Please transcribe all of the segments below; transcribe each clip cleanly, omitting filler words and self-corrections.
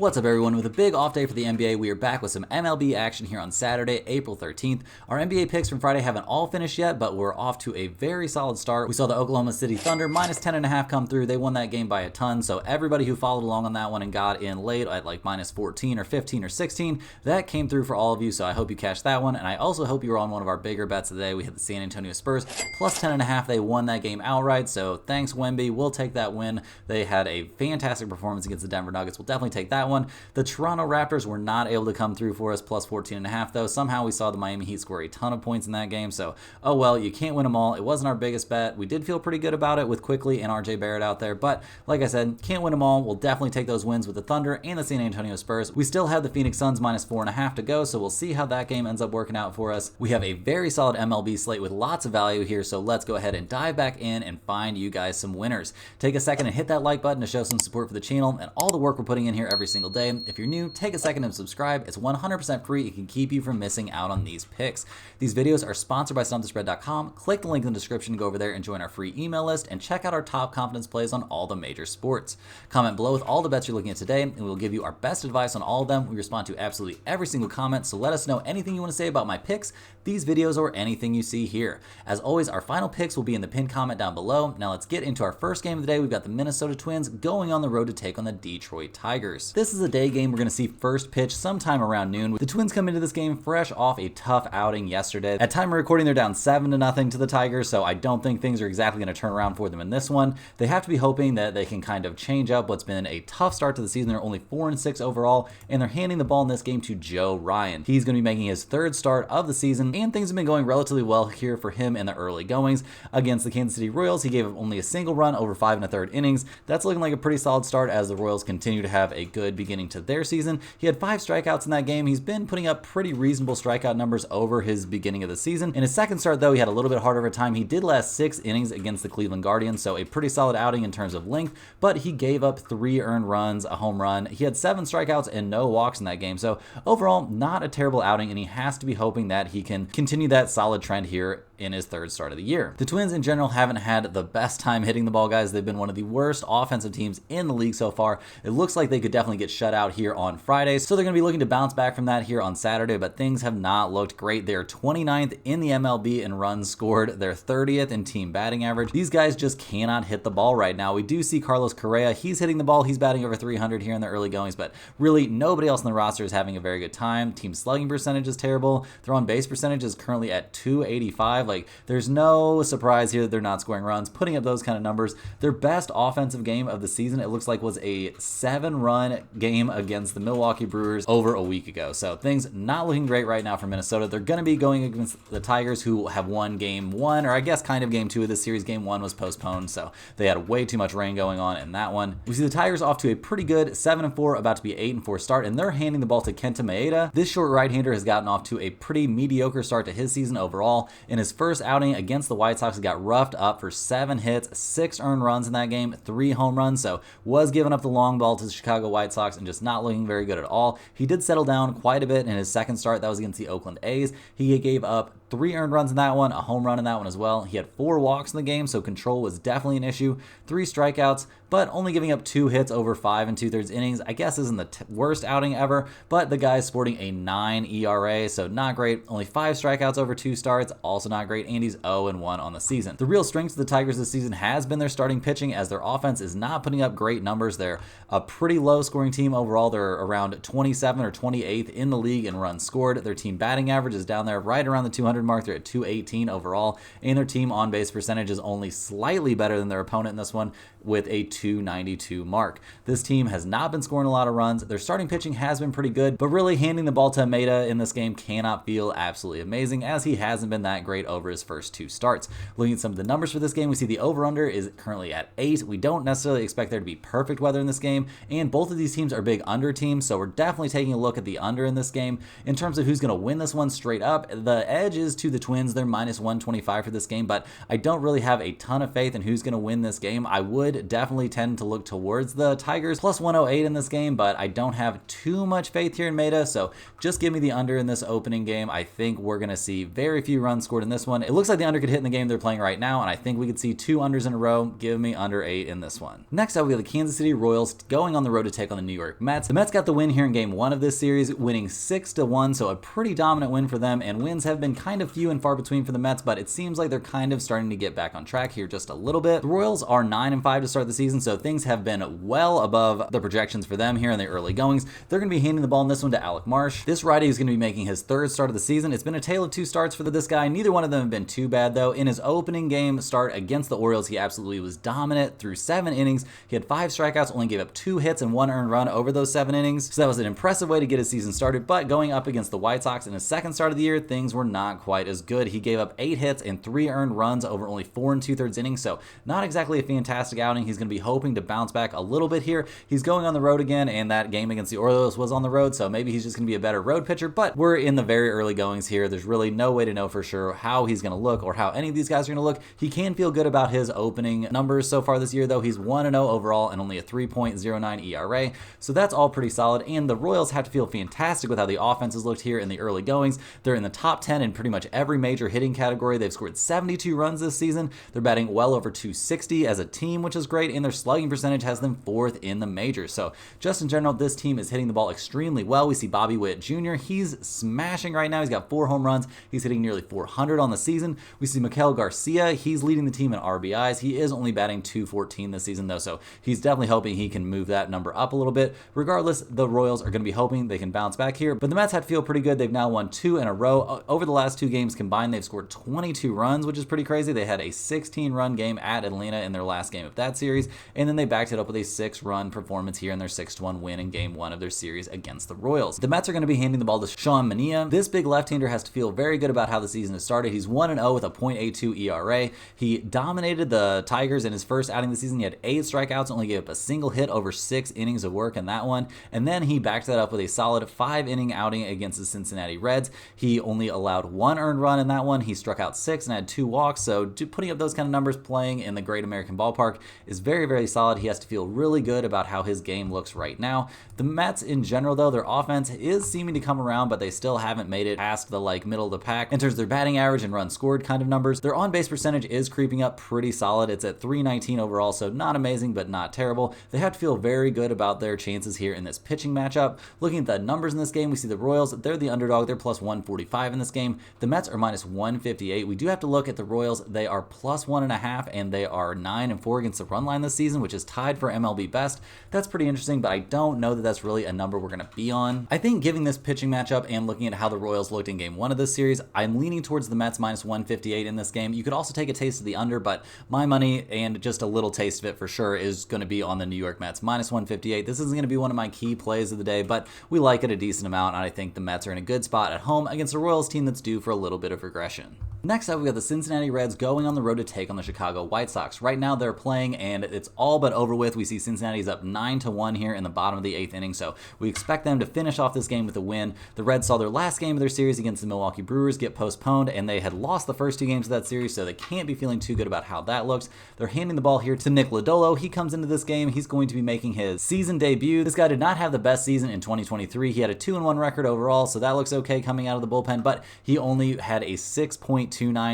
What's up, everyone? With a big off day for the NBA, we are back with some MLB action here on Saturday, April 13th. Our NBA picks from Friday haven't all finished yet, but we're off to a very solid start. We saw the Oklahoma City Thunder minus 10.5 come through. They won that game by a ton, so everybody who followed along on that one and got in late at like minus 14 or 15 or 16, that came through for all of you, so I hope you cashed that one, and I also hope you were on one of our bigger bets today. We hit the San Antonio Spurs plus 10.5. They won that game outright, so thanks, Wemby. We'll take that win. They had a fantastic performance against the Denver Nuggets. We'll definitely take that one. The Toronto Raptors were not able to come through for us, plus 14.5 though. Somehow we saw the Miami Heat score a ton of points in that game, so oh well, you can't win them all. It wasn't our biggest bet. We did feel pretty good about it with Quickly and RJ Barrett out there, but like I said, can't win them all. We'll definitely take those wins with the Thunder and the San Antonio Spurs. We still have the Phoenix Suns minus 4.5 to go, so we'll see how that game ends up working out for us. We have a very solid MLB slate with lots of value here, so let's go ahead and dive back in and find you guys some winners. Take a second and hit that like button to show some support for the channel and all the work we're putting in here every single day. If you're new, take a second and subscribe. It's 100% free. It can keep you from missing out on these picks. These videos are sponsored by StumpTheSpread.com. Click the link in the description to go over there and join our free email list and check out our top confidence plays on all the major sports. Comment below with all the bets you're looking at today, and we'll give you our best advice on all of them. We respond to absolutely every single comment, so let us know anything you want to say about my picks, these videos, or anything you see here. As always, our final picks will be in the pinned comment down below. Now let's get into our first game of the day. We've got the Minnesota Twins going on the road to take on the Detroit Tigers. This is a day game. We're going to see first pitch sometime around noon. The Twins come into this game fresh off a tough outing yesterday. At time of recording, they're down 7-0 to the Tigers, so I don't think things are exactly going to turn around for them in this one. They have to be hoping that they can kind of change up what's been a tough start to the season. They're only 4-6 overall, and they're handing the ball in this game to Joe Ryan. He's going to be making his third start of the season, and things have been going relatively well here for him in the early goings. Against the Kansas City Royals, he gave up only a single run over 5 1/3 innings. That's looking like a pretty solid start as the Royals continue to have a good beginning to their season. He had 5 strikeouts in that game. He's been putting up pretty reasonable strikeout numbers over his beginning of the season. In his second start, though, he had a little bit harder of a time. He did last 6 innings against the Cleveland Guardians, so a pretty solid outing in terms of length, but he gave up 3 earned runs, a home run. He had 7 strikeouts and no walks in that game, so overall, not a terrible outing, and he has to be hoping that he can continue that solid trend here in his third start of the year. The Twins in general haven't had the best time hitting the ball, guys. They've been one of the worst offensive teams in the league so far. It looks like they could definitely get shut out here on Friday, so they're going to be looking to bounce back from that here on Saturday, but things have not looked great. They're 29th in the MLB in runs scored. They're 30th in team batting average. These guys just cannot hit the ball right now. We do see Carlos Correa. He's hitting the ball. He's batting over 300 here in the early goings, but really nobody else in the roster is having a very good time. Team slugging percentage is terrible. Their on base percentage is currently at 285. Like, there's no surprise here that they're not scoring runs, putting up those kind of numbers. Their best offensive game of the season, it looks like, was a 7-run game against the Milwaukee Brewers over a week ago. So things not looking great right now for Minnesota. They're going to be going against the Tigers, who have won game 1, or I guess kind of game 2 of this series. Game 1 was postponed, so they had way too much rain going on in that one. We see the Tigers off to a pretty good 7-4, about to be 8-4 start, and they're handing the ball to Kenta Maeda. This short right-hander has gotten off to a pretty mediocre start to his season overall. In his first outing against the White Sox, he got roughed up for 7 hits, 6 earned runs in that game, 3 home runs, so was giving up the long ball to the Chicago White Sox and just not looking very good at all. He did settle down quite a bit in his second start. That was against the Oakland A's. He gave up 3 earned runs in that one, a home run in that one as well. He had 4 walks in the game, so control was definitely an issue. 3 strikeouts, but only giving up 2 hits over 5 2/3 innings. I guess isn't the worst outing ever, but the guy's sporting a 9 ERA, so not great. Only 5 strikeouts over 2 starts, also not great, and he's 0-1 on the season. The real strength of the Tigers this season has been their starting pitching, as their offense is not putting up great numbers. They're a pretty low scoring team overall. They're around 27 or 28th in the league in runs scored. Their team batting average is down there right around the 200 mark. They're at 218 overall, and their team on base percentage is only slightly better than their opponent in this one with a 292 mark. This team has not been scoring a lot of runs. Their starting pitching has been pretty good, but really handing the ball to Maeda in this game cannot feel absolutely amazing, as he hasn't been that great over his first 2 starts. Looking at some of the numbers for this game, we see the over-under is currently at 8. We don't necessarily expect there to be perfect weather in this game, and both of these teams are big under teams, so we're definitely taking a look at the under in this game. In terms of who's going to win this one straight up, the edge is loses to the Twins. They're minus 125 for this game, but I don't really have a ton of faith in who's going to win this game. I would definitely tend to look towards the Tigers, plus 108 in this game, but I don't have too much faith here in Meta, so just give me the under in this opening game. I think we're going to see very few runs scored in this one. It looks like the under could hit in the game they're playing right now, and I think we could see 2 unders in a row. Give me under 8 in this one. Next up, we have the Kansas City Royals going on the road to take on the New York Mets. The Mets got the win here in game 1 of this series, winning 6-1, so a pretty dominant win for them, and wins have been kind of few and far between for the Mets, but it seems like they're kind of starting to get back on track here just a little bit. The Royals are 9-5 to start the season, so things have been well above the projections for them here in the early goings. They're going to be handing the ball in this one to Alec Marsh. This righty is going to be making his 3rd start of the season. It's been a tale of 2 starts for this guy. Neither one of them have been too bad, though. In his opening game start against the Orioles, he absolutely was dominant through 7 innings. He had 5 strikeouts, only gave up 2 hits and 1 earned run over those 7 innings. So that was an impressive way to get his season started, but going up against the White Sox in his 2nd start of the year, things were not quite as good. He gave up 8 hits and 3 earned runs over only 4 2/3 innings, so not exactly a fantastic outing. He's going to be hoping to bounce back a little bit here. He's going on the road again, and that game against the Orioles was on the road, so maybe he's just going to be a better road pitcher, but we're in the very early goings here. There's really no way to know for sure how he's going to look or how any of these guys are going to look. He can feel good about his opening numbers so far this year, though. He's 1-0 overall and only a 3.09 ERA, so that's all pretty solid, and the Royals have to feel fantastic with how the offense has looked here in the early goings. They're in the top 10 in pretty much every major hitting category. They've scored 72 runs this season. They're batting well over 260 as a team, which is great, and their slugging percentage has them 4th in the majors. So just in general, this team is hitting the ball extremely well. We see Bobby Witt Jr. He's smashing right now. He's got 4 home runs. He's hitting nearly 400 on the season. We see Miguel Garcia. He's leading the team in RBIs. He is only batting 214 this season, though, so he's definitely hoping he can move that number up a little bit. Regardless, the Royals are going to be hoping they can bounce back here, but the Mets had to feel pretty good. They've now won 2 in a row. Over the last 2 games combined, they've scored 22 runs, which is pretty crazy. They had a 16-run game at Atlanta in their last game of that series, and then they backed it up with a 6-run performance here in their 6-1 win in game 1 of their series against the Royals. The Mets are going to be handing the ball to Sean Manaea. This big left-hander has to feel very good about how the season has started. He's 1-0 with a .82 ERA. He dominated the Tigers in his first outing of the season. He had 8 strikeouts, only gave up a single hit over 6 innings of work in that one, and then he backed that up with a solid 5-inning outing against the Cincinnati Reds. He only allowed 1 earned run in that one. He struck out 6 and had 2 walks, so putting up those kind of numbers playing in the Great American Ballpark is very, very solid. He has to feel really good about how his game looks right now. The Mets in general, though, their offense is seeming to come around, but they still haven't made it past the middle of the pack in terms of their batting average and runs scored kind of numbers. Their on-base percentage is creeping up pretty solid. It's at .319 overall, so not amazing, but not terrible. They have to feel very good about their chances here in this pitching matchup. Looking at the numbers in this game, we see the Royals, they're the underdog. They're plus 145 in this game. The Mets are minus 158. We do have to look at the Royals. They are plus 1.5, and they are 9-4 against the run line this season, which is tied for MLB best. That's pretty interesting, but I don't know that that's really a number we're going to be on. I think giving this pitching matchup and looking at how the Royals looked in game 1 of this series, I'm leaning towards the Mets minus 158 in this game. You could also take a taste of the under, but my money and just a little taste of it for sure is going to be on the New York Mets minus 158. This isn't going to be one of my key plays of the day, but we like it a decent amount, and I think the Mets are in a good spot at home against a Royals team that's due for a little bit of regression. Next up, we got the Cincinnati Reds going on the road to take on the Chicago White Sox. Right now, they're playing, and it's all but over with. We see Cincinnati's up 9-1 here in the bottom of the 8th inning, so we expect them to finish off this game with a win. The Reds saw their last game of their series against the Milwaukee Brewers get postponed, and they had lost the first 2 games of that series, so they can't be feeling too good about how that looks. They're handing the ball here to Nick Lodolo. He comes into this game. He's going to be making his season debut. This guy did not have the best season in 2023. He had a 2-1 record overall, so that looks okay coming out of the bullpen, but he only had a 6.29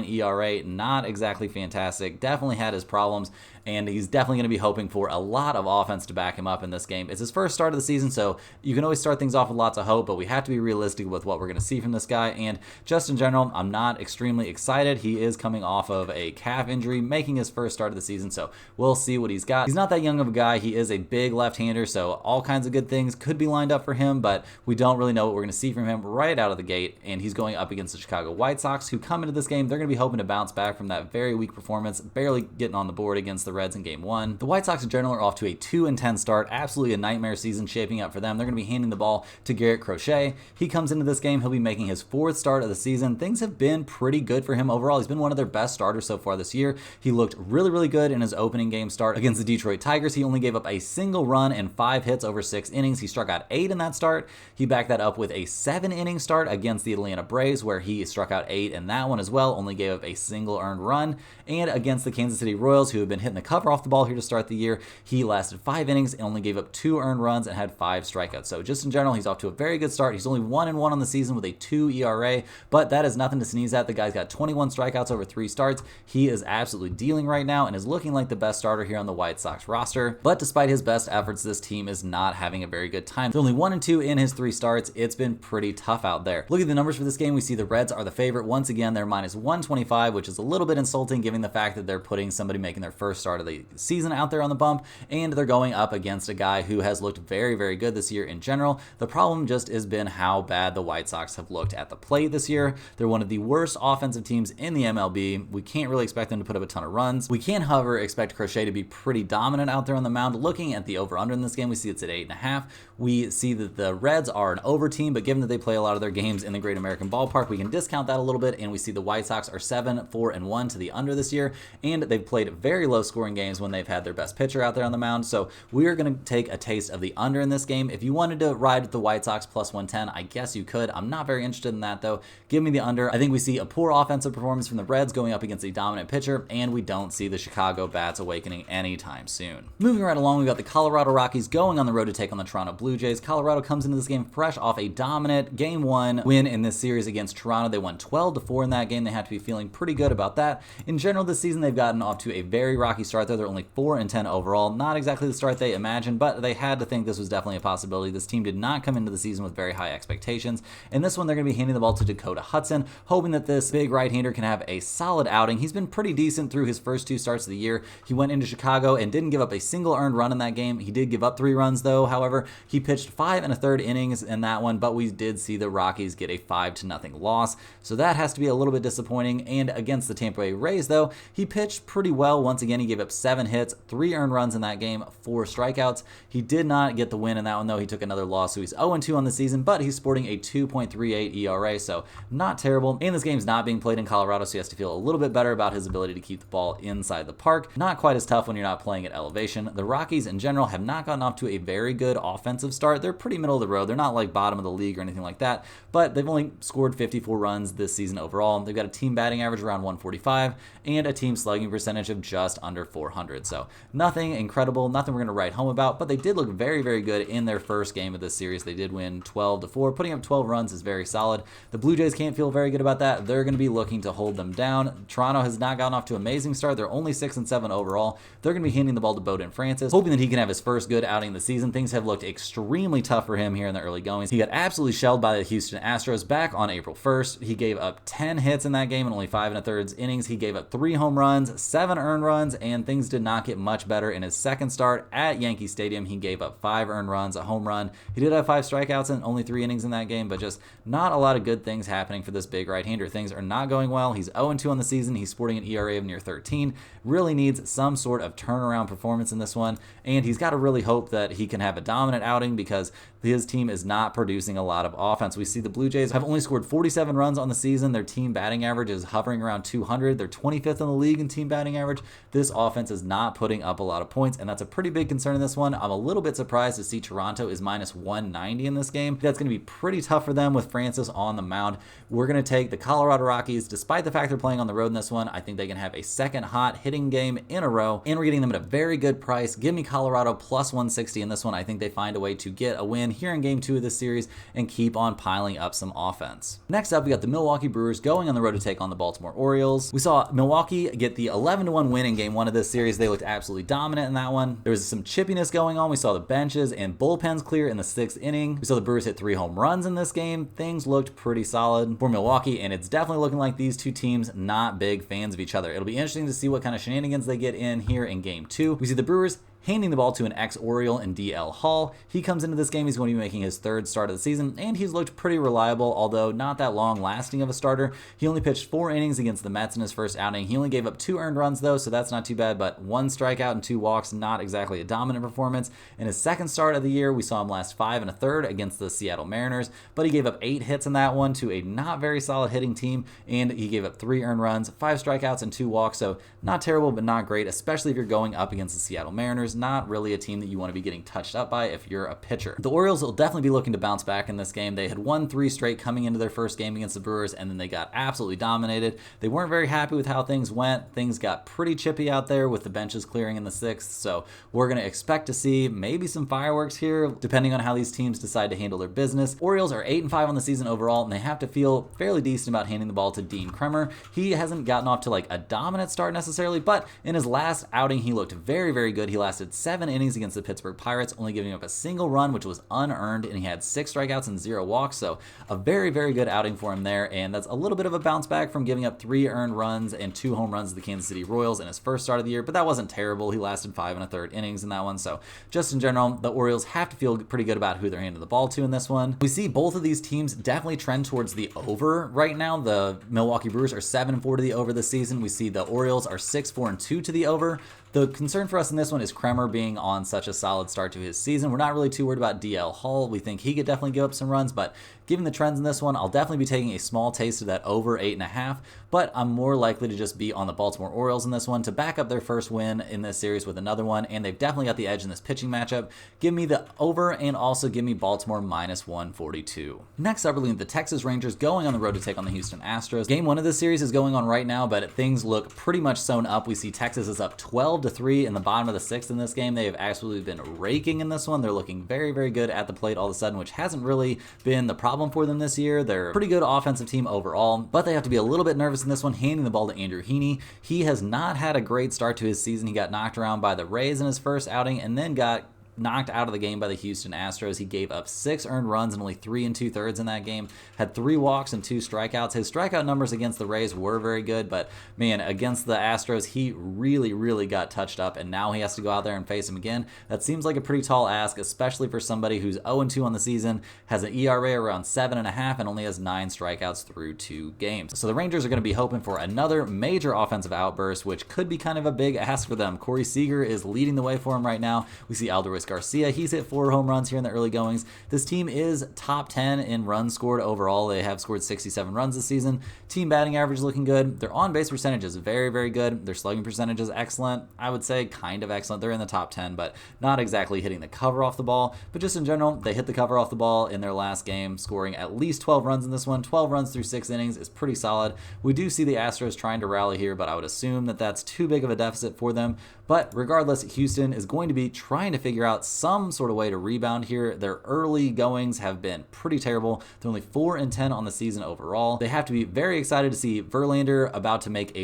ERA. Not exactly fantastic. Definitely had his problems, and he's definitely going to be hoping for a lot of offense to back him up in this game. It's his first start of the season, so you can always start things off with lots of hope, but we have to be realistic with what we're going to see from this guy, and just in general, I'm not extremely excited. He is coming off of a calf injury, making his first start of the season, so we'll see what he's got. He's not that young of a guy. He is a big left-hander, so all kinds of good things could be lined up for him, but we don't really know what we're going to see from him right out of the gate, and he's going up against the Chicago White Sox, who come into this game, they're going to be hoping to bounce back from that very weak performance, barely getting on the board against the Reds in game 1. The White Sox in general are off to a 2-10 start, absolutely a nightmare season shaping up for them. They're going to be handing the ball to Garrett Crochet. He comes into this game, he'll be making his 4th start of the season. Things have been pretty good for him overall. He's been one of their best starters so far this year. He looked really good in his opening game start against the Detroit Tigers. He only gave up a single run and 5 hits over 6 innings. He struck out 8 in that start. He backed that up with a 7-inning start against the Atlanta Braves, where he struck out 8 in that one as well, only gave up a single earned run. And against the Kansas City Royals, who have been hitting the cover off the ball here to start the year, he lasted 5 innings and only gave up 2 earned runs and had 5 strikeouts. So just in general, he's off to a very good start. He's only 1-1 on the season with a 2 ERA, but that is nothing to sneeze at. The guy's got 21 strikeouts over 3 starts. He is absolutely dealing right now and is looking like the best starter here on the White Sox roster. But despite his best efforts, this team is not having a very good time. They're only 1-2 in his 3 starts. It's been pretty tough out there. Look at the numbers for this game. We see the Reds are the favorite. Once again, they're minus 125, which is a little bit insulting given the fact that they're putting somebody making their first start of the season out there on the bump, and they're going up against a guy who has looked very good this year in general. The problem just has been how bad the White Sox have looked at the plate this year. They're one of the worst offensive teams in the MLB. We can't really expect them to put up a ton of runs. We can, however, expect Crochet to be pretty dominant out there on the mound. Looking at the over-under in this game, we see it's at 8.5. We see that the Reds are an over team, but given that they play a lot of their games in the Great American Ballpark, we can discount that a little bit, and we see the White Sox are 7-4-1 to the under this year, and they've played very low scoring games when they've had their best pitcher out there on the mound. So we are going to take a taste of the under in this game. If you wanted to ride with the White Sox plus 110, I guess you could. I'm not very interested in that though. Give me the under. I think we see a poor offensive performance from the Reds going up against a dominant pitcher, and we don't see the Chicago bats awakening anytime soon. Moving right along, we've got the Colorado Rockies going on the road to take on the Toronto Blue Jays. Colorado comes into this game fresh off a dominant Game 1 win in this series against Toronto. They won 12-4 in that game. They have to be feeling pretty good about that. In general, this season they've gotten off to a very rocky start there. They're only 4-10 overall. Not exactly the start they imagined, but they had to think this was definitely a possibility. This team did not come into the season with very high expectations. In this one, they're going to be handing the ball to Dakota Hudson, hoping that this big right-hander can have a solid outing. He's been pretty decent through his first 2 starts of the year. He went into Chicago and didn't give up a single earned run in that game. He did give up 3 runs though. However, he pitched 5 1/3 innings in that one, but we did see the Rockies get a 5-0 loss. So that has to be a little bit disappointing. And against the Tampa Bay Rays though, he pitched pretty well. Once again, he gave up 7 hits, 3 earned runs in that game, 4 strikeouts. He did not get the win in that one though. He took another loss, so he's 0-2 on the season, but he's sporting a 2.38 ERA, so not terrible. And this game's not being played in Colorado, so he has to feel a little bit better about his ability to keep the ball inside the park. Not quite as tough when you're not playing at elevation. The Rockies in general have not gotten off to a very good offensive start. They're pretty middle of the road. They're not like bottom of the league or anything like that, but they've only scored 54 runs this season overall. They've got a team batting average around 145 and a team slugging percentage of just under 400. So nothing incredible, nothing we're going to write home about, but they did look very good in their first game of this series. They did win 12-4. Putting up 12 runs is very solid. The Blue Jays can't feel very good about that. They're going to be looking to hold them down. Toronto has not gotten off to an amazing start. They're only 6-7 overall. They're going to be handing the ball to Bowden Francis, hoping that he can have his first good outing of the season. Things have looked extremely tough for him here in the early goings. He got absolutely shelled by the Houston Astros back on April 1st. He gave up 10 hits in that game in only 5 1/3 innings. He gave up 3 home runs, 7 earned runs, and things did not get much better in his second start at Yankee Stadium. He gave up 5 earned runs, a home run. He did have 5 strikeouts and only 3 innings in that game, but just not a lot of good things happening for this big right-hander. Things are not going well. He's 0-2 on the season. He's sporting an ERA of near 13. Really needs some sort of turnaround performance in this one, and he's got to really hope that he can have a dominant outing because his team is not producing a lot of offense. We see the Blue Jays have only scored 47 runs on the season. Their team batting average is hovering around 200. They're 25th in the league in team batting average. This offense is not putting up a lot of points, and that's a pretty big concern in this one. I'm a little bit surprised to see Toronto is minus 190 in this game. That's going to be pretty tough for them with Francis on the mound. We're going to take the Colorado Rockies. Despite the fact they're playing on the road in this one, I think they can have a second hot hitting game in a row, and we're getting them at a very good price. Give me Colorado plus 160 in this one. I think they find a way to get a win here in Game 2 of this series and keep on piling up some offense. Next up, we got the Milwaukee Brewers going on the road to take on the Baltimore Orioles. We saw Milwaukee get the 11-1 win in Game 1 of this series. They looked absolutely dominant in that one. There was some chippiness going on. We saw the benches and bullpens clear in the 6th inning. We saw the Brewers hit 3 home runs in this game. Things looked pretty solid for Milwaukee, and it's definitely looking like these two teams not big fans of each other. It'll be interesting to see what kind of shenanigans they get in here in Game 2. We see the Brewers handing the ball to an ex-Oriole in DL Hall. He comes into this game, he's going to be making his third start of the season, and he's looked pretty reliable, although not that long-lasting of a starter. He only pitched 4 innings against the Mets in his first outing. He only gave up 2 earned runs, though, so that's not too bad, but 1 strikeout and 2 walks, not exactly a dominant performance. In his second start of the year, we saw him last 5 1/3 against the Seattle Mariners, but he gave up 8 hits in that one to a not very solid hitting team, and he gave up 3 earned runs, 5 strikeouts, and 2 walks, so not terrible, but not great, especially if you're going up against the Seattle Mariners. Not really a team that you want to be getting touched up by if you're a pitcher. The Orioles will definitely be looking to bounce back in this game. They had won 3 straight coming into their first game against the Brewers, and then they got absolutely dominated. They weren't very happy with how things went. Things got pretty chippy out there with the benches clearing in the 6th, so we're going to expect to see maybe some fireworks here, depending on how these teams decide to handle their business. Orioles are 8-5 on the season overall, and they have to feel fairly decent about handing the ball to Dean Kremer. He hasn't gotten off to like a dominant start necessarily, but in his last outing, he looked very, very good. He lasted 7 innings against the Pittsburgh Pirates, only giving up a single run, which was unearned, and he had 6 strikeouts and 0 walks, so a very, very good outing for him there, and that's a little bit of a bounce back from giving up 3 earned runs and 2 home runs to the Kansas City Royals in his first start of the year, but that wasn't terrible. He lasted 5 1/3 innings in that one, so just in general, the Orioles have to feel pretty good about who they're handing the ball to in this one. We see both of these teams definitely trend towards the over right now. The Milwaukee Brewers are 7-4 to the over this season. We see the Orioles are 6-4-2 to the over. The concern for us in this one is Kremer being on such a solid start to his season. We're not really too worried about DL Hall. We think he could definitely give up some runs, but given the trends in this one, I'll definitely be taking a small taste of that over 8.5, but I'm more likely to just be on the Baltimore Orioles in this one to back up their first win in this series with another one, and they've definitely got the edge in this pitching matchup. Give me the over, and also give me Baltimore -142. Next up, we're looking at the Texas Rangers going on the road to take on the Houston Astros. Game 1 of this series is going on right now, but things look pretty much sewn up. We see Texas is up 12-3 in the bottom of the 6th in this game. They have absolutely been raking in this one. They're looking very, very good at the plate all of a sudden, which hasn't really been the problem for them this year. They're a pretty good offensive team overall, but they have to be a little bit nervous in this one, handing the ball to Andrew Heaney. He has not had a great start to his season. He got knocked around by the Rays in his first outing and then got knocked out of the game by the Houston Astros. He gave up 6 earned runs and only 3 2/3 in that game, had 3 walks and 2 strikeouts. His strikeout numbers against the Rays were very good, but man, against the Astros, he really, really got touched up, and now he has to go out there and face him again. That seems like a pretty tall ask, especially for somebody who's 0-2 on the season, has an ERA around 7.5, and only has 9 strikeouts through 2 games. So the Rangers are going to be hoping for another major offensive outburst, which could be kind of a big ask for them. Corey Seager is leading the way for him right now. We see Alderwis Garcia, he's hit 4 home runs here in the early goings. This team is top 10 in runs scored overall. They have scored 67 runs this season. Team batting average is looking good. Their on-base percentage is very, very good. Their slugging percentage is excellent. I would say kind of excellent. They're in the top 10, but not exactly hitting the cover off the ball. But just in general, they hit the cover off the ball in their last game, scoring at least 12 runs in this one. 12 runs through 6 innings is pretty solid. We do see the Astros trying to rally here, but I would assume that that's too big of a deficit for them. But regardless, Houston is going to be trying to figure out some sort of way to rebound here. Their early goings have been pretty terrible. They're only 4-10 on the season overall. They have to be very excited to see Verlander about to make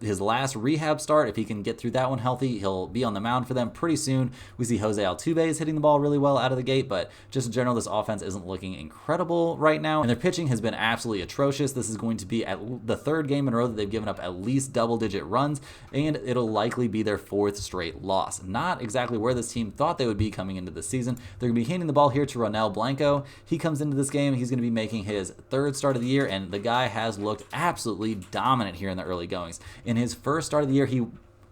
his last rehab start. If he can get through that one healthy, he'll be on the mound for them pretty soon. We see Jose Altuve is hitting the ball really well out of the gate, but just in general, this offense isn't looking incredible right now, and their pitching has been absolutely atrocious. This is going to be at the 3rd game in a row that they've given up at least double-digit runs, and it'll likely be their 4th straight loss. Not exactly where this team thought they would be coming into the season. They're going to be handing the ball here to Ronel Blanco. He comes into this game. He's going to be making his 3rd start of the year, and the guy has looked absolutely dominant here in the early goings. In his first start of the year, he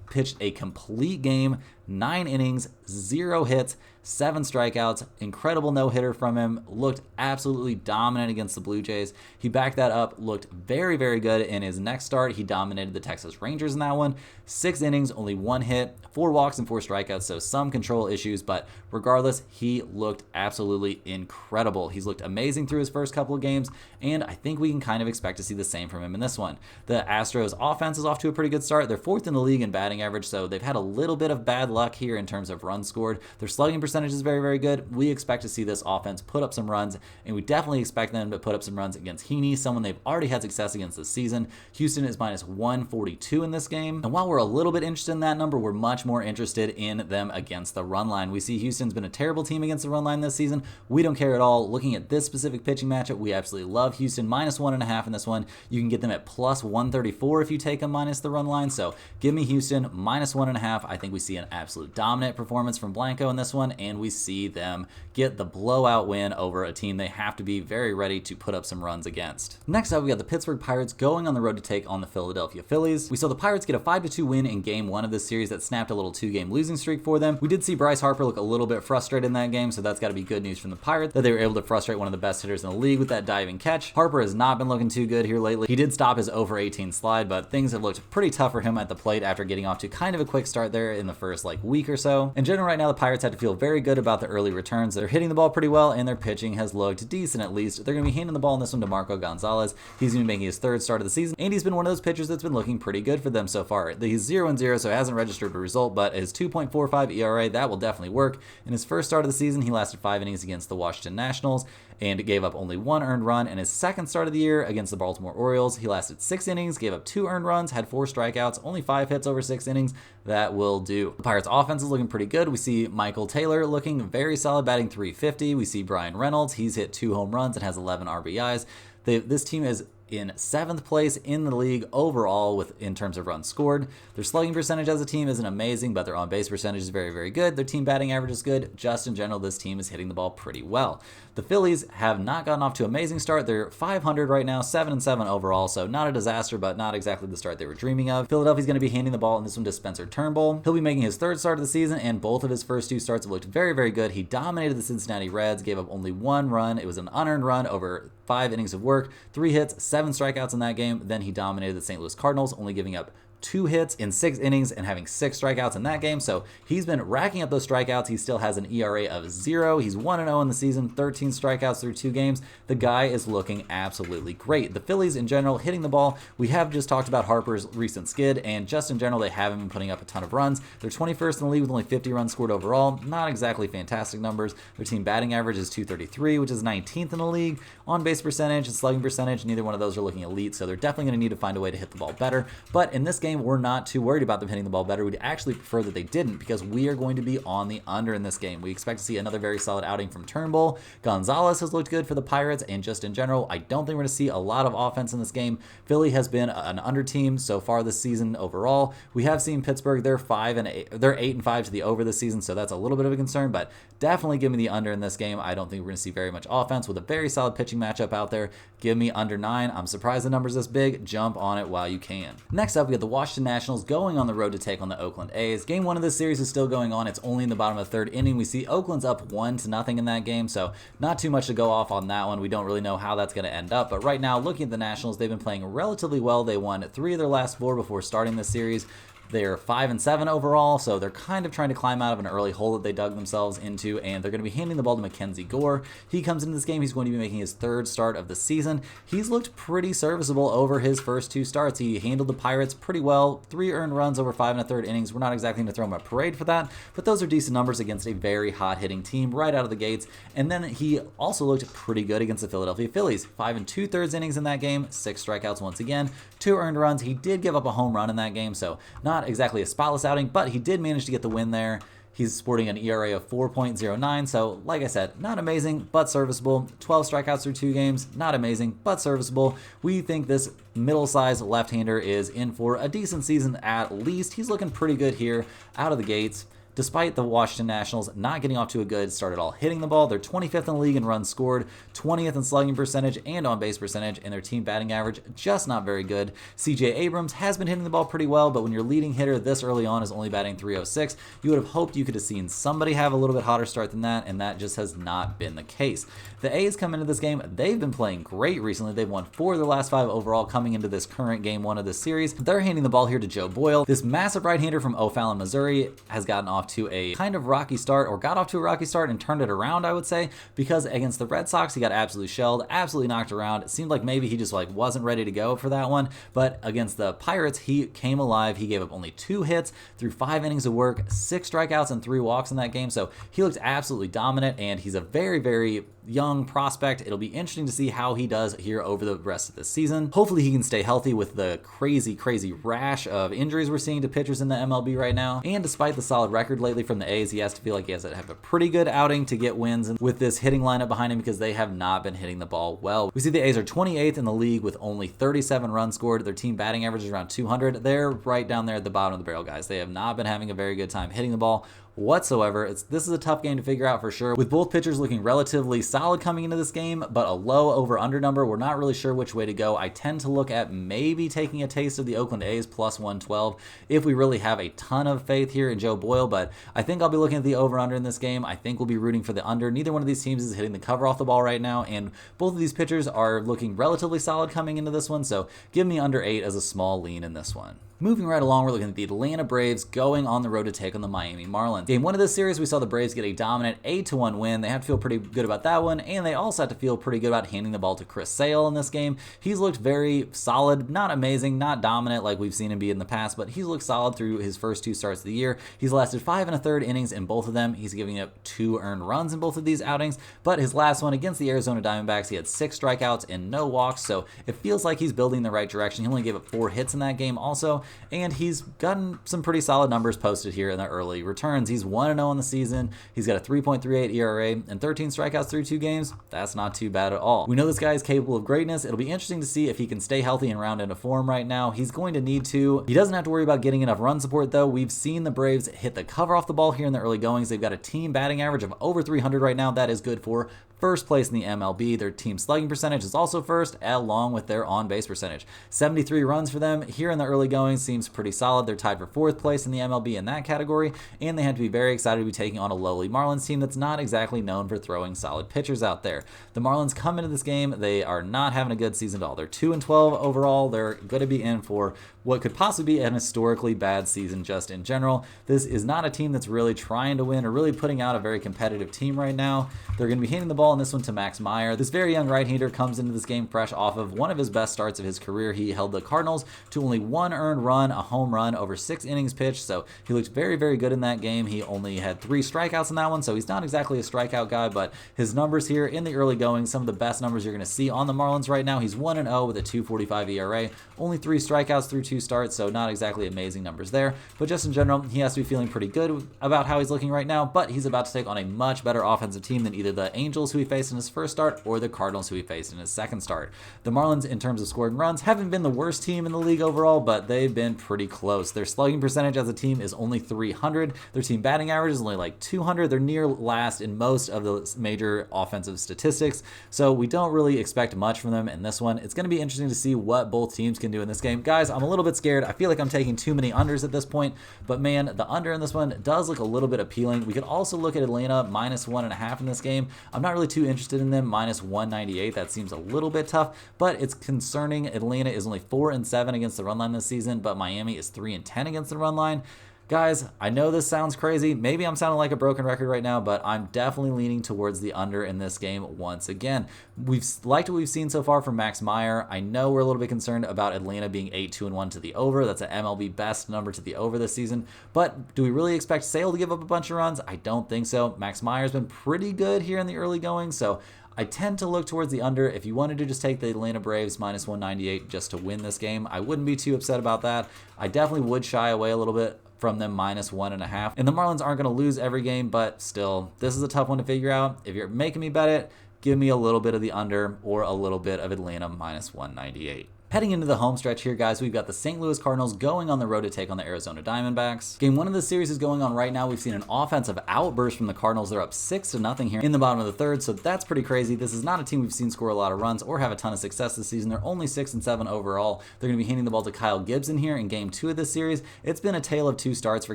pitched a complete game, 9 innings, 0 hits, 7 strikeouts, incredible no-hitter from him, looked absolutely dominant against the Blue Jays. He backed that up, looked very, very good in his next start. He dominated the Texas Rangers in that one. 6 innings, only 1 hit, 4 walks and 4 strikeouts, so some control issues, but regardless, he looked absolutely incredible. He's looked amazing through his first couple of games, and I think we can kind of expect to see the same from him in this one. The Astros offense is off to a pretty good start. They're 4th in the league in batting average, so they've had a little bit of bad luck here in terms of runs scored. Their slugging percentage is very, very good. We expect to see this offense put up some runs, and we definitely expect them to put up some runs against Heaney, someone they've already had success against this season. Houston is -142 in this game, and while we're a little bit interested in that number, we're much more interested in them against the run line. We see Houston's been a terrible team against the run line this season. We don't care at all. Looking at this specific pitching matchup, we absolutely love Houston. -1.5 in this one. You can get them at +134 if you take them minus the run line, so give me Houston -1.5. I think we see an absolute dominant performance performance from Blanco in this one, and we see them get the blowout win over a team they have to be very ready to put up some runs against. Next up, we got the Pittsburgh Pirates going on the road to take on the Philadelphia Phillies. We saw the Pirates get a 5-2 win in game 1 of this series that snapped a little 2-game losing streak for them. We did see Bryce Harper look a little bit frustrated in that game, so that's got to be good news from the Pirates that they were able to frustrate one of the best hitters in the league with that diving catch. Harper has not been looking too good here lately. He did stop his over 18 slide, but things have looked pretty tough for him at the plate after getting off to kind of a quick start there in the first week or so. In general, right now the Pirates have to feel very good about the early returns. They're hitting the ball pretty well, and their pitching has looked decent at least. They're going to be handing the ball in this one to Marco Gonzalez. He's going to be making his 3rd start of the season, and he's been one of those pitchers that's been looking pretty good for them so far. He's 0-0, so he hasn't registered a result, but his 2.45 ERA, that will definitely work. In his first start of the season, he lasted 5 innings against the Washington Nationals and gave up only 1 earned run. In his second start of the year against the Baltimore Orioles, he lasted 6 innings, gave up 2 earned runs, had 4 strikeouts, only 5 hits over 6 innings. That will do. The Pirates offense is looking pretty good. We see Michael Taylor looking very solid, batting .350. We see Brian Reynolds. He's hit 2 home runs and has 11 RBIs. This team is in 7th place in the league overall in terms of runs scored. Their slugging percentage as a team isn't amazing, but their on-base percentage is very, very good. Their team batting average is good. Just in general, this team is hitting the ball pretty well. The Phillies have not gotten off to an amazing start. They're .500 right now, 7-7 overall, so not a disaster, but not exactly the start they were dreaming of. Philadelphia's going to be handing the ball in this one to Spencer Turnbull. He'll be making his 3rd start of the season, and both of his first 2 starts have looked very, very good. He dominated the Cincinnati Reds, gave up only 1 run. It was an unearned run over 5 innings of work, 3 hits, 7 strikeouts in that game. Then he dominated the St. Louis Cardinals, only giving up 2 hits in 6 innings and having 6 strikeouts in that game. So he's been racking up those strikeouts. He still has an ERA of 0. He's 1-0 in the season, 13 strikeouts through 2 games. The guy is looking absolutely great. The Phillies in general hitting the ball. We have just talked about Harper's recent skid, and just in general, they haven't been putting up a ton of runs. They're 21st in the league with only 50 runs scored overall. Not exactly fantastic numbers. Their team batting average is .233, which is 19th in the league. On base percentage and slugging percentage, neither one of those are looking elite, so they're definitely going to need to find a way to hit the ball better. But in this game, we're not too worried about them hitting the ball better. We'd actually prefer that they didn't, because we are going to be on the under in this game. We expect to see another very solid outing from Turnbull. Gonzalez has looked good for the Pirates, and just in general, I don't think we're going to see a lot of offense in this game. Philly has been an under team so far this season overall. We have seen Pittsburgh, they're 8-5 to the over this season, so that's a little bit of a concern, but definitely give me the under in this game. I don't think we're going to see very much offense with a very solid pitching matchup out there. Give me under 9. I'm surprised the number's this big. Jump on it while you can. Next up, we got the Washington Nationals going on the road to take on the Oakland A's. Game 1 of this series is still going on. It's only in the bottom of the 3rd inning. We see Oakland's up 1-0 in that game, so not too much to go off on that one. We don't really know how that's going to end up, but right now, looking at the Nationals, they've been playing relatively well. They won 3 of their last 4 before starting this series. They're 5-7 overall, so they're kind of trying to climb out of an early hole that they dug themselves into, and they're going to be handing the ball to Mackenzie Gore. He comes into this game. He's going to be making his 3rd start of the season. He's looked pretty serviceable over his first 2 starts. He handled the Pirates pretty well. 3 earned runs over 5 1/3 innings. We're not exactly going to throw him a parade for that, but those are decent numbers against a very hot-hitting team right out of the gates. And then he also looked pretty good against the Philadelphia Phillies. 5 2/3 innings in that game, 6 strikeouts once again, 2 earned runs. He did give up a home run in that game, so not exactly a spotless outing, but he did manage to get the win there. He's sporting an ERA of 4.09, so like I said, not amazing, but serviceable. 12 strikeouts through 2 games, not amazing, but serviceable. We think this middle-sized left-hander is in for a decent season at least. He's looking pretty good here out of the gates. Despite the Washington Nationals not getting off to a good start at all hitting the ball, they're 25th in the league in runs scored, 20th in slugging percentage and on-base percentage, and their team batting average just not very good. CJ Abrams has been hitting the ball pretty well, but when your leading hitter this early on is only batting .306, you would have hoped you could have seen somebody have a little bit hotter start than that, and that just has not been the case. The A's come into this game, they've been playing great recently. They've won 4 of their last 5 overall coming into this current game 1 of this series. They're handing the ball here to Joe Boyle. This massive right-hander from O'Fallon, Missouri has gotten off to a kind of rocky start, or got off to a rocky start and turned it around, I would say, because against the Red Sox, he got absolutely shelled, absolutely knocked around. It seemed like maybe he just wasn't ready to go for that one, but against the Pirates, he came alive. He gave up only 2 hits through 5 innings of work, 6 strikeouts and 3 walks in that game, so he looked absolutely dominant, and he's a very, very young prospect. It'll be interesting to see how he does here over the rest of the season. Hopefully he can stay healthy with the crazy rash of injuries we're seeing to pitchers in the MLB right now. And despite the solid record lately from the A's, he has to feel like he has to have a pretty good outing to get wins with this hitting lineup behind him, because they have not been hitting the ball well. We see the A's are 28th in the league with only 37 runs scored. Their team batting average is around 200. They're right down there at the bottom of the barrel, guys. They have not been having a very good time hitting the ball. whatsoever. This is a tough game to figure out for sure, with both pitchers looking relatively solid coming into this game, but a low over-under number. We're not really sure which way to go. I tend to look at maybe taking a taste of the Oakland A's plus 112 if we really have a ton of faith here in Joe Boyle, but I think I'll be looking at the over-under in this game. I think we'll be rooting for the under. Neither one of these teams is hitting the cover off the ball right now, and both of these pitchers are looking relatively solid coming into this one, so give me under 8 as a small lean in this one. Moving right along, we're looking at the Atlanta Braves going on the road to take on the Miami Marlins. Game 1 of this series, we saw the Braves get a dominant 8-1 win. They have to feel pretty good about that one, and they also have to feel pretty good about handing the ball to Chris Sale in this game. He's looked very solid, not amazing, not dominant like we've seen him be in the past, but he's looked solid through his first 2 starts of the year. He's lasted 5 1/3 innings in both of them. He's giving up 2 earned runs in both of these outings, but his last one against the Arizona Diamondbacks, he had 6 strikeouts and no walks, so it feels like he's building in the right direction. He only gave up 4 hits in that game also, and he's gotten some pretty solid numbers posted here in the early returns. He's 1-0 on the season. He's got a 3.38 ERA and 13 strikeouts through 2 games. That's not too bad at all. We know this guy is capable of greatness. It'll be interesting to see if he can stay healthy and round into form right now. He's going to need to. He doesn't have to worry about getting enough run support though. We've seen the Braves hit the cover off the ball here in the early goings. They've got a team batting average of over 300 right now. That is good for first place in the MLB. Their team slugging percentage is also first, along with their on-base percentage. 73 runs for them here in the early going seems pretty solid. They're tied for 4th place in the MLB in that category, and they have to be very excited to be taking on a lowly Marlins team that's not exactly known for throwing solid pitchers out there. The Marlins come into this game, they are not having a good season at all. They're 2-12 overall. They're going to be in for what could possibly be an historically bad season just in general. This is not a team that's really trying to win or really putting out a very competitive team right now. They're going to be handing the ball in this one to Max Meyer. This very young right-hander comes into this game fresh off of one of his best starts of his career. He held the Cardinals to only 1 earned run, a home run over 6 innings pitched, so he looked very, very good in that game. He only had 3 strikeouts in that one, so he's not exactly a strikeout guy, but his numbers here in the early going, some of the best numbers you're going to see on the Marlins right now. He's 1-0 with a 2.45 ERA, only 3 strikeouts through 2 starts, so not exactly amazing numbers there, but just in general, he has to be feeling pretty good about how he's looking right now, but he's about to take on a much better offensive team than either the Angels, who he faced in his first start, or the Cardinals, who he faced in his second start. The Marlins, in terms of scoring runs, haven't been the worst team in the league overall, but they've been pretty close. Their slugging percentage as a team is only 300. Their team batting average is only like 200. They're near last in most of the major offensive statistics, so we don't really expect much from them in this one. It's going to be interesting to see what both teams can do in this game. Guys, I'm a little bit scared. I feel like I'm taking too many unders at this point, but man, the under in this one does look a little bit appealing. We could also look at Atlanta minus 1.5 in this game. I'm not really too interested in them minus 198. That seems a little bit tough, but it's concerning. Atlanta is only 4-7 against the run line this season, but Miami is 3-10 against the run line. Guys, I know this sounds crazy. Maybe I'm sounding like a broken record right now, but I'm definitely leaning towards the under in this game once again. We've liked what we've seen so far from Max Meyer. I know we're a little bit concerned about Atlanta being 8-2-1 to the over. That's an MLB best number to the over this season. But do we really expect Sale to give up a bunch of runs? I don't think so. Max Meyer's been pretty good here in the early going, so I tend to look towards the under. If you wanted to just take the Atlanta Braves minus 198 just to win this game, I wouldn't be too upset about that. I definitely would shy away a little bit from them minus 1.5. And the Marlins aren't going to lose every game, but still, this is a tough one to figure out. If you're making me bet it, give me a little bit of the under or a little bit of Atlanta minus 198. Heading into the home stretch here, guys, we've got the St. Louis Cardinals going on the road to take on the Arizona Diamondbacks. Game 1 of the series is going on right now. We've seen an offensive outburst from the Cardinals. They're up 6-0 here in the bottom of the third, so that's pretty crazy. This is not a team we've seen score a lot of runs or have a ton of success this season. They're only 6-7 overall. They're going to be handing the ball to Kyle Gibson here in Game 2 of this series. It's been a tale of 2 starts for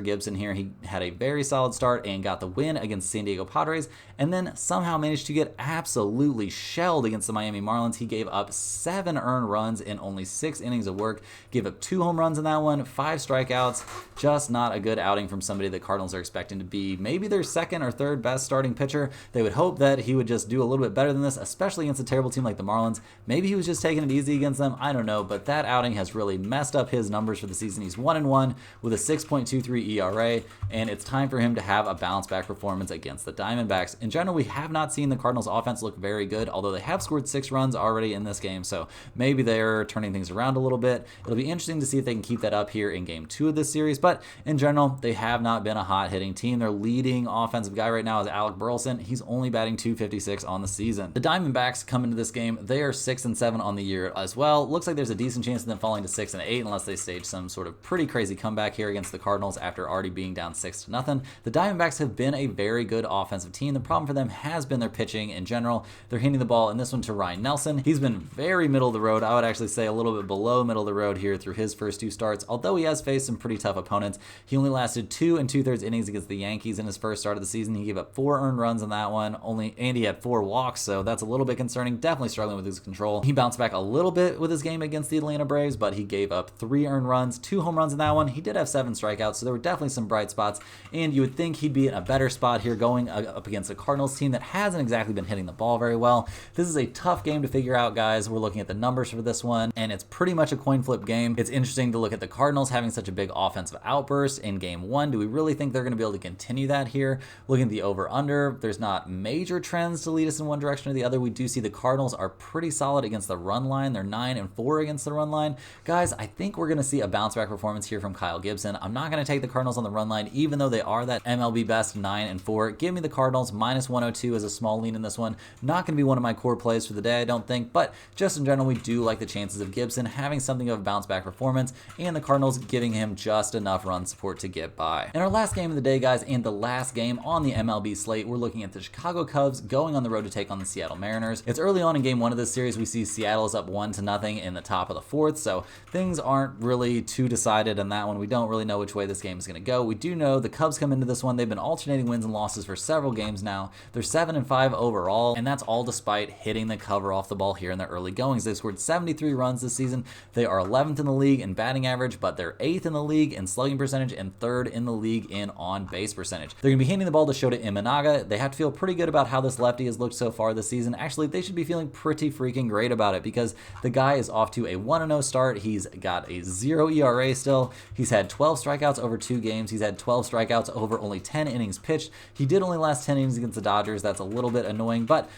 Gibson here. He had a very solid start and got the win against San Diego Padres, and then somehow managed to get absolutely shelled against the Miami Marlins. He gave up 7 earned runs in only 6 innings of work, gave up 2 home runs in that one, 5 strikeouts. Just not a good outing from somebody the Cardinals are expecting to be maybe their second or third best starting pitcher. They would hope that he would just do a little bit better than this, especially against a terrible team like the Marlins. Maybe he was just taking it easy against them. I don't know, but that outing has really messed up his numbers for the season. He's 1-1 with a 6.23 ERA, and it's time for him to have a bounce back performance against the Diamondbacks. In general, we have not seen the Cardinals offense look very good, although they have scored 6 runs already in this game, so maybe they're turning turning things around a little bit. It'll be interesting to see if they can keep that up here in game 2 of this series, but in general, they have not been a hot hitting team. Their leading offensive guy right now is Alec Burleson. He's only batting .256 on the season. The Diamondbacks come into this game, they are 6-7 on the year as well. Looks like there's a decent chance of them falling to 6-8 unless they stage some sort of pretty crazy comeback here against the Cardinals after already being down 6-0. The Diamondbacks have been a very good offensive team. The problem for them has been their pitching in general. They're handing the ball in this one to Ryan Nelson. He's been very middle of the road. I would actually say a little bit below middle of the road here through his first 2 starts. Although he has faced some pretty tough opponents, he only lasted 2 2/3 innings against the Yankees in his first start of the season. He gave up 4 earned runs in that one, and he had 4 walks, so that's a little bit concerning. Definitely struggling with his control. He bounced back a little bit with his game against the Atlanta Braves, but he gave up 3 earned runs, 2 home runs in that one. He did have 7 strikeouts, so there were definitely some bright spots, and you would think he'd be in a better spot here going up against a Cardinals team that hasn't exactly been hitting the ball very well. This is a tough game to figure out, guys. We're looking at the numbers for this one, and it's pretty much a coin flip game. It's interesting to look at the Cardinals having such a big offensive outburst in game 1. Do we really think they're going to be able to continue that here? Looking at the over-under, there's not major trends to lead us in one direction or the other. We do see the Cardinals are pretty solid against the run line. They're 9-4 against the run line. Guys, I think we're going to see a bounce-back performance here from Kyle Gibson. I'm not going to take the Cardinals on the run line, even though they are that MLB best 9-4. Give me the Cardinals, -102 as a small lean in this one. Not going to be one of my core plays for the day, I don't think, but just in general, we do like the chances of Gibson having something of a bounce-back performance and the Cardinals giving him just enough run support to get by. In our last game of the day, guys, and the last game on the MLB slate, we're looking at the Chicago Cubs going on the road to take on the Seattle Mariners. It's early on in game 1 of this series. We see Seattle's up 1-0 in the top of the 4th, so things aren't really too decided in that one. We don't really know which way this game is going to go. We do know the Cubs come into this one. They've been alternating wins and losses for several games now. They're 7-5 overall, and that's all despite hitting the cover off the ball here in the early goings. They've scored 73 runs this season. They are 11th in the league in batting average, but they're 8th in the league in slugging percentage and 3rd in the league in on-base percentage. They're going to be handing the ball to Shota Imanaga. They have to feel pretty good about how this lefty has looked so far this season. Actually, they should be feeling pretty freaking great about it because the guy is off to a 1-0 start. He's got a 0 ERA still. He's had 12 strikeouts over 2 games. He's had 12 strikeouts over only 10 innings pitched. He did only last 10 innings against the Dodgers. That's a little bit annoying, but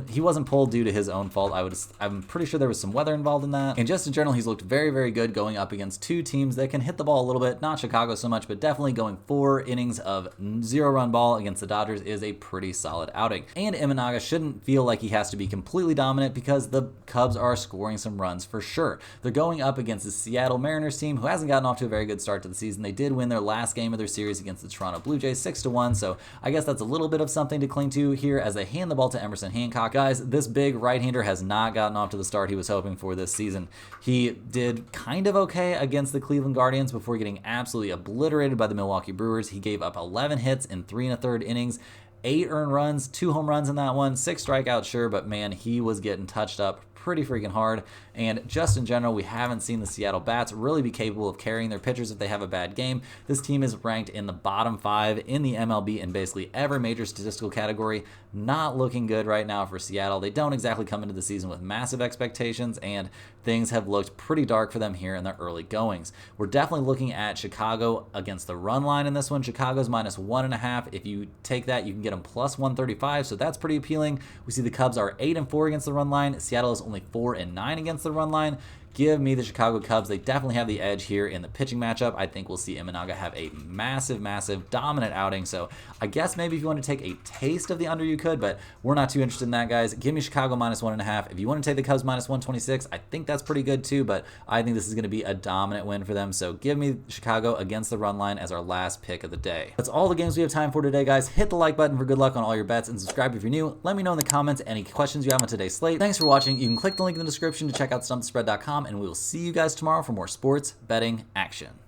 he wasn't pulled due to his own fault. I'm pretty sure there was some weather involved in that. And just in general, he's looked very, very good going up against 2 teams that can hit the ball a little bit. Not Chicago so much, but definitely going 4 innings of 0-run ball against the Dodgers is a pretty solid outing. And Imanaga shouldn't feel like he has to be completely dominant because the Cubs are scoring some runs for sure. They're going up against the Seattle Mariners team who hasn't gotten off to a very good start to the season. They did win their last game of their series against the Toronto Blue Jays 6-1, so I guess that's a little bit of something to cling to here as they hand the ball to Emerson Hancock. Guys, this big right-hander has not gotten off to the start he was hoping for this season. He did kind of okay against the Cleveland Guardians before getting absolutely obliterated by the Milwaukee Brewers. He gave up 11 hits in 3 1/3 innings, 8 earned runs, 2 home runs in that one, 6 strikeouts, sure, but man, he was getting touched up pretty freaking hard. And just in general, we haven't seen the Seattle Bats really be capable of carrying their pitchers if they have a bad game. This team is ranked in the bottom 5 in the MLB in basically every major statistical category. Not looking good right now for Seattle. They don't exactly come into the season with massive expectations, and things have looked pretty dark for them here in the early goings. We're definitely looking at Chicago against the run line in this one. Chicago's -1.5. If you take that, you can get them +135, so that's pretty appealing. We see the Cubs are 8-4 against the run line. Seattle is only 4-9 against the run line. Give me the Chicago Cubs. They definitely have the edge here in the pitching matchup. I think we'll see Imanaga have a massive, massive dominant outing. So I guess maybe if you want to take a taste of the under, you could, but we're not too interested in that, guys. Give me Chicago -1.5. If you want to take the Cubs -126, I think that's pretty good too, but I think this is going to be a dominant win for them. So give me Chicago against the run line as our last pick of the day. That's all the games we have time for today, guys. Hit the like button for good luck on all your bets and subscribe if you're new. Let me know in the comments any questions you have on today's slate. Thanks for watching. You can click the link in the description to check out stumpthespread.com, and we will see you guys tomorrow for more sports betting action.